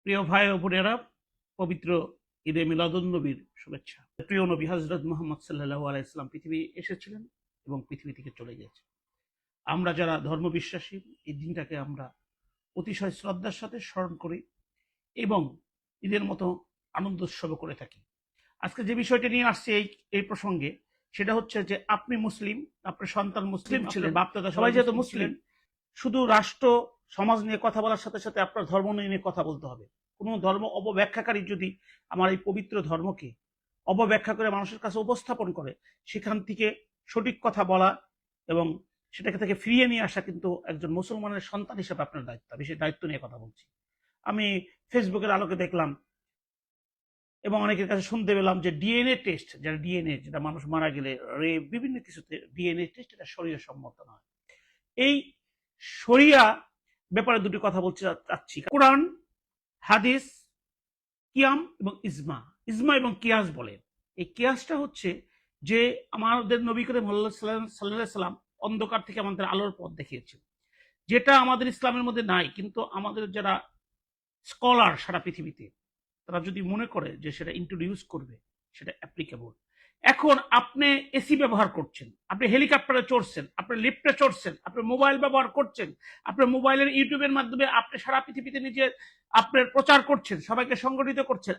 প্রিয় ভাই ও বোনেরা, পবিত্র ঈদে মিলাদুন্নবীর শুভেচ্ছা। প্রিয় নবী হযরত মুহাম্মদ সাল্লাল্লাহু আলাইহি সাল্লাম পৃথিবী এসেছিলেন এবং পৃথিবী থেকে চলে গেছে। আমরা যারা ধর্ম বিশ্বাসী, এই দিনটাকে আমরা অতিশয় শ্রদ্ধার সাথে স্মরণ করি এবং ঈদের মতো আনন্দ উৎসব করে থাকি। আজকে যে বিষয়টা নিয়ে আসছে এই প্রসঙ্গে, সেটা হচ্ছে যে আপনি মুসলিম, আপনার সন্তান মুসলিম ছিলেন, বাপ-দাদা সবাই যেহেতু মুসলিম, শুধু রাষ্ট্র সমাজ নিয়ে কথা বলার সাথে সাথে আপনার ধর্ম নিয়ে কথা বলতে হবে। কোনো ধর্ম অপব্যাখ্যাকারী যদি আমার এই পবিত্র ধর্মকে অপব্যাখ্যা করে মানুষের কাছে উপস্থাপন করে, সেখান থেকে সঠিক কথা বলা এবং সেটাকে থেকে ফিরিয়ে নিয়ে আসা কিন্তু একজন মুসলমানের সন্তান হিসেবে আপনার দায়িত্ব। আমি সেই দায়িত্ব নিয়ে কথা বলছি। আমি ফেসবুকের আলোকে দেখলাম এবং অনেকের কাছে শুনতে পেলাম যে ডিএনএ টেস্ট, যেটা মানুষ মারা গেলে বিভিন্ন কিছুতে ডিএনএ টেস্ট, এটা শরীয় সম্মত নয়। এই শরিয়া ব্যাপারে দুটি কথা বলতে চাচ্ছি। কোরআন, হাদিস, কিয়াম এবং ইজমা। ইজমা এবং কিয়াস বলে। এই কিয়াসটা হচ্ছে যে আমাদের নবী করিম সাল্লাল্লাহু আলাইহি সাল্লাম অন্ধকার থেকে আমাদের আলোর পথ দেখিয়েছেন, যেটা আমাদের ইসলামের মধ্যে নাই। কিন্তু আমাদের যারা স্কলার সারা পৃথিবীতে, তারা যদি মনে করে যে সেটা ইন্ট্রোডিউস করবে, সেটা অ্যাপ্লিকেবল। এখন আপনি এসি ব্যবহার করছেন, আপনি হেলিকপ্টারে চড়ছেন, আপনি লিফটে চড়ছেন, আপনি মোবাইল ব্যবহার করছেন, আপনার মোবাইলের ইউটিউবের মাধ্যমে আপনি সারা পৃথিবীতে নিজে আপনার প্রচার করছেন, সবাইকে সংগঠিত করছেন।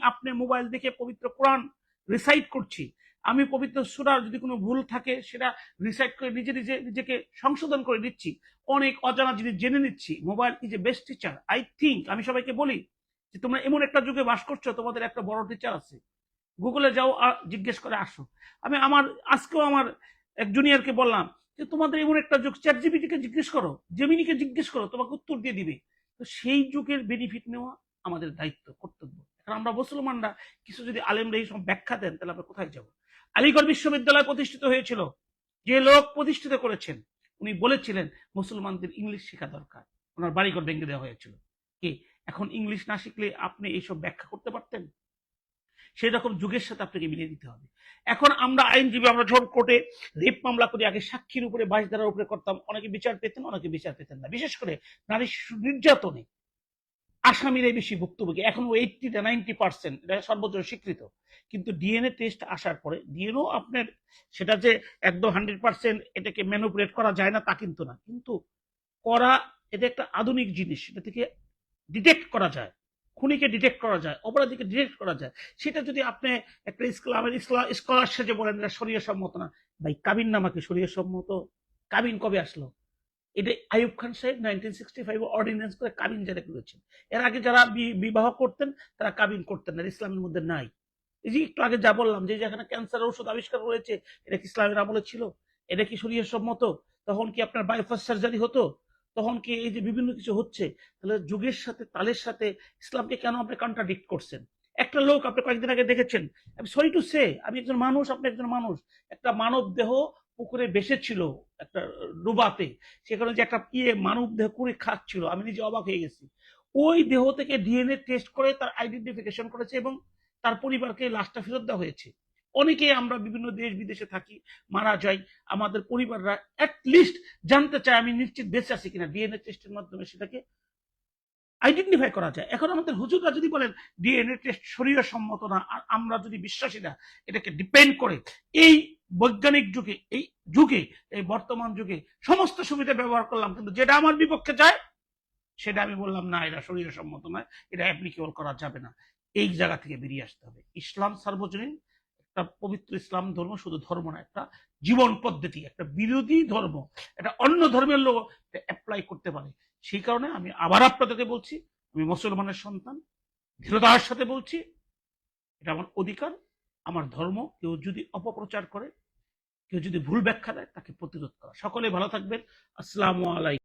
আপনি মোবাইল দেখে পবিত্র কোরআন রিসাইট করছি, আমি পবিত্র সূরার যদি কোনো ভুল থাকে সেটা রিসাইট করে নিজেকে সংশোধন করে দিচ্ছি, অনেক অজানা জিনিস জেনে নিচ্ছি। Mobile is a best teacher. I think আমি সবাইকে বলি যে তোমরা এমন একটা যুগে বাস করছো, তোমাদের একটা বড় টিচার আছে, গুগলে যাও আর জিজ্ঞেস করে আসো। আমি আজকেও আমার এক জুনিয়রকে বললাম যে তোমাদের এমন একটা যুগ, চ্যাট জিপিটিকে জিজ্ঞেস করো, জেমিনিকে জিজ্ঞেস করো, তোমাকে উত্তর দিয়ে দিবে। তো সেই যুগের বেনিফিট নেওয়া আমাদের দায়িত্ব, কর্তব্য। কারণ আমরা মুসলমানরা কিছু যদি আলেমরা এই সব ব্যাখ্যা দেন, তাহলে আমরা কোথায় যাব? আলিগড় বিশ্ববিদ্যালয় প্রতিষ্ঠিত হয়েছিল, যে লোক প্রতিষ্ঠিত করেছেন উনি বলেছিলেন মুসলমানদের ইংলিশ শেখা দরকার, ওনার বাড়িঘর ভেঙে দেওয়া হয়েছিল। কি এখন ইংলিশ না শিখলে আপনি এইসব ব্যাখ্যা করতে পারতেন? সেই রকম যুগের সাথে আপনাকে মিলিয়ে দিতে হবে। এখন আমরা আইনজীবী, আমরা যখন কোর্টে রেপ মামলা করি, আগে সাক্ষীর উপরে 22 ধারার উপরে করতাম, অনেকে বিচার পেতেন, অনেকে বিচার পেতেন না। বিশেষ করে নারী নির্যাতনে আসামিরাই বেশি ভুক্তভোগী। এখন 80-90% এটা সর্বোচ্চ স্বীকৃত। কিন্তু ডিএনএ টেস্ট আসার পরে ডিএনও আপনার সেটা যে একদম 100% এটাকে ম্যানুপুলেট করা যায় না তা কিন্তু না, কিন্তু করা, এটা একটা আধুনিক জিনিস। এটা থেকে ডিটেক্ট করা যায়, খুনিকে ডিটেক্ট করা যায়, অপরাধীকে ডিটেক্ট করা যায়। সেটা যদি আপনি একটা স্কলার সেজে বলেন এটা শরীয় সম্মত না, ভাই কাবিন নামাকে শরীয় সম্মত? কাবিন কবে আসলো? এটা আইয়ুব খান সাহেব 1965 অর্ডিন্যান্স করে কাবিন জারি করেছেন। এর আগে যারা বিবাহ করতেন তারা কাবিন করতেন না, ইসলামের মধ্যে নাই। এই যে একটু আগে যা বললাম, যে যেখানে ক্যান্সার ওষুধ আবিষ্কার হয়েছে, এটা কি ইসলামের আমলে ছিল? এটা কি শরীয় সম্মত? তখন কি আপনার বাইপাস সার্জারি হতো? তখন কি এই যে বিভিন্ন কিছু হচ্ছে? তাহলে যুগের সাথে তালের সাথে ইসলামকে কেন আপনি কন্ট্রাডিক্ট করছেন? একটা লোক আপনি কয়েকদিন আগে দেখেছেন, আমি সরি টু সে, আমি একজন মানুষ, আপনি একজন মানুষ, একটা মানব দেহ পুকুরে ভেসেছিল একটা ডুবাতে, সেখানে যে একটা মানব দেহ করে খাচ্ছিল, আমি নিজে অবাক হয়ে গেছি। ওই দেহ থেকে ডিএনএ টেস্ট করে তার আইডেন্টিফিকেশন করেছে এবং তার পরিবারকে লাশটা ফেরত দেওয়া হয়েছে। অনেকে আমরা বিভিন্ন দেশ বিদেশে থাকি, মারা যাই, আমাদের পরিবাররা অ্যাটলিস্ট জানতে চায় আমি নিশ্চিত বেঁচে আছি কিনা। ডিএনএ টেস্টের মাধ্যমে সেটাকে আইডেন্টিফাই করা যায়। এখন আমাদের হুজুররা যদি বলেন ডিএনএ টেস্ট শরীয় সম্মত না, আর আমরা যদি বিশ্বাসীরা এটাকে ডিপেন্ড করে এই বৈজ্ঞানিক যুগে এই বর্তমান যুগে সমস্ত সুবিধা ব্যবহার করলাম, কিন্তু যেটা আমার বিপক্ষে যায় সেটা আমি বললাম না, এটা শরীয় সম্মত নয়, এটা অ্যাপ্লিকেবল করা যাবে না। এই জায়গা থেকে বেরিয়ে আসতে হবে। ইসলাম সার্বজনীন, একটা পবিত্র ইসলাম ধর্ম শুধু ধর্ম না, একটা জীবন পদ্ধতি, একটা বিরোধী ধর্ম, এটা অন্য ধর্মের লোক অ্যাপ্লাই করতে পারে। সেই কারণে আমি আবার আপনাদেরকে বলছি, আমি মুসলমানের সন্তান, দৃঢ়তার সাথে বলছি, এটা আমার অধিকার, আমার ধর্ম। কেউ যদি অপপ্রচার করে, কেউ যদি ভুল ব্যাখ্যা দেয়, তাকে প্রতিরোধ করা। সকলে ভালো থাকবেন। আসসালামু আলাইকুম।